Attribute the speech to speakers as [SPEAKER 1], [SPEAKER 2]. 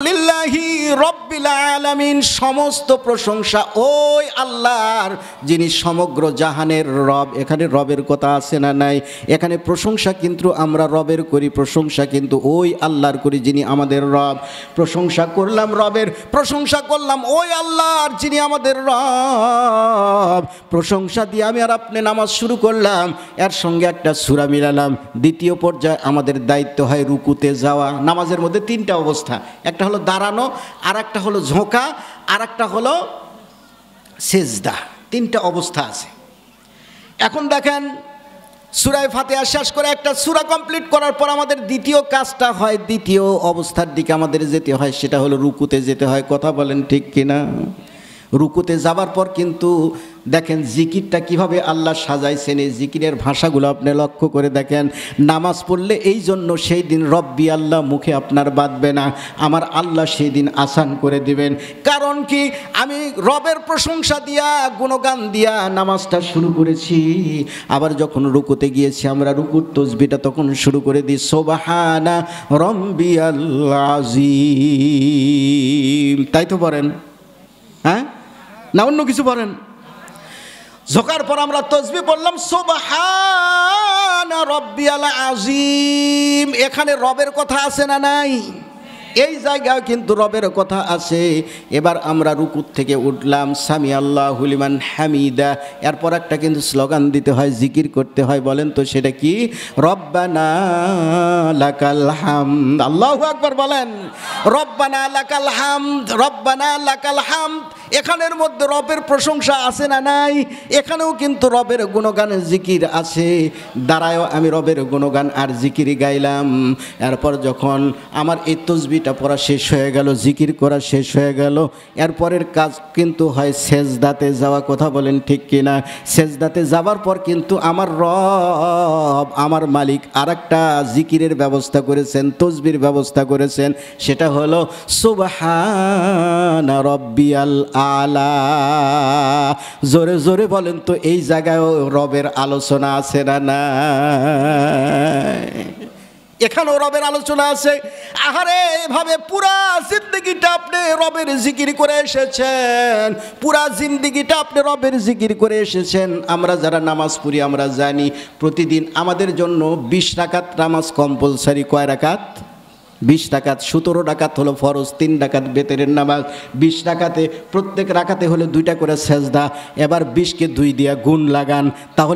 [SPEAKER 1] লিল্লাহি রব্বিল আলামিন, সমস্ত প্রশংসা ওই আল্লাহর যিনি সমগ্র জাহানের রব। এখানে রবের কথা আছে না নাই? এখানে প্রশংসা কিন্তু আমরা রবের করি, প্রশংসা কিন্তু ওই আল্লাহর করি যিনি আমাদের রব। প্রশংসা করলাম রবের, প্রশংসা করলাম ওই আল্লাহর যিনি আমাদের রব। প্রশংসা দিয়ে আমি আর আপনি নামাজ শুরু করলাম, এর সঙ্গে একটা সূরা মিলালাম। দ্বিতীয় পর্যায়ে আমাদের দায়িত্ব হয় রুকুতে যাওয়া। নামাজের মধ্যে তিনটা অবস্থা, একটা হলো দাঁড়ানো, আর একটা হলো ঝোঁকা, আর একটা হলো সেজদা। তিনটা অবস্থা আছে। এখন দেখেন, সূরা ফাতিহা শেষ করে একটা সূরা কমপ্লিট করার পর আমাদের দ্বিতীয় কাজটা হয়, দ্বিতীয় অবস্থার দিকে আমাদের যেতে হয়, সেটা হলো রুকুতে যেতে হয়। কথা বলেন ঠিক কিনা? রুকুতে যাবার পর কিন্তু দেখেন জিকিরটা কিভাবে আল্লাহ সাজাইছেন। এই জিকিরের ভাষাগুলো আপনি লক্ষ্য করে দেখেন। নামাজ পড়লে এই জন্য সেই দিন রব্বি আল্লাহ মুখে আপনার বাঁধবে না, আমার আল্লাহ সেই দিন আসান করে দিবেন। কারণ কি? আমি রবের প্রশংসা দিয়া, গুণগান দিয়া নামাজটা শুরু করেছি, আবার যখন রুকুতে গিয়েছি আমরা রুকুর তসবিহটা তখন শুরু করে দিই সুবহানা রব্বিয়াল আযীম। তাই তো বলেন, হ্যাঁ না অন্য কিছু বলেন? ঝোকার পর আমরা তসবিহ পড়লাম সুবহানা রব্বিয়াল আযীম। এখানে রবের কথা আছে না নাই? এই জায়গায় কিন্তু রবের কথা আছে। এবার আমরা রুকুত থেকে উঠলাম সামি আল্লাহু লিমান হামিদা। এরপর একটা কিন্তু স্লোগান দিতে হয়, জিকির করতে হয়। বলেন তো সেটা কি? রব্বানা লাকাল হামদ। আল্লাহু আকবার বলেন। রব্বানা লাকাল হামদ, রব্বানা লাকাল হামদ। এখানের মধ্যে রবের প্রশংসা আছে না নাই? এখানেও কিন্তু রবের গুণগান জিকির আছে। দাঁড়ায়ও আমি রবের গুণগান আর জিকির গাইলাম। এরপর যখন আমার এই তসবিহটা পড়া শেষ হয়ে গেল, জিকির করা শেষ হয়ে গেল, এরপরের কাজ কিন্তু হয় সেজদাতে যাওয়া। কথা বলেন ঠিক কিনা? সেজদাতে যাবার পর কিন্তু আমার রব, আমার মালিক আর একটা জিকিরের ব্যবস্থা করেছেন, তসবির ব্যবস্থা করেছেন। সেটা হলো সুবহানা রব্বিয়াল আলা। জোরে জোরে বলেন তো এই জায়গায় রবের আলোচনা আছে না নাই? এখানেও রবের আলোচনা আছে। আহারে, এভাবে পুরা জিন্দেগিটা আপনি রবের জিকির করে এসেছেন, পুরা জিন্দেগিটা আপনি রবের জিকির করে এসেছেন। আমরা যারা নামাজ পড়ি আমরা জানি প্রতিদিন আমাদের জন্য 20 রাকাত নামাজ কম্পালসারি। কয় রাকাত? 20 রাকাত। 17 রাকাত হলো ফরজ, 3 রাকাত বেতেরের নামাজ। 20 রাকাতে প্রত্যেক রাকাতে হলো 2টা করে সেজদা। এবার 20কে 2 দিয়া গুণ লাগান, তাহলে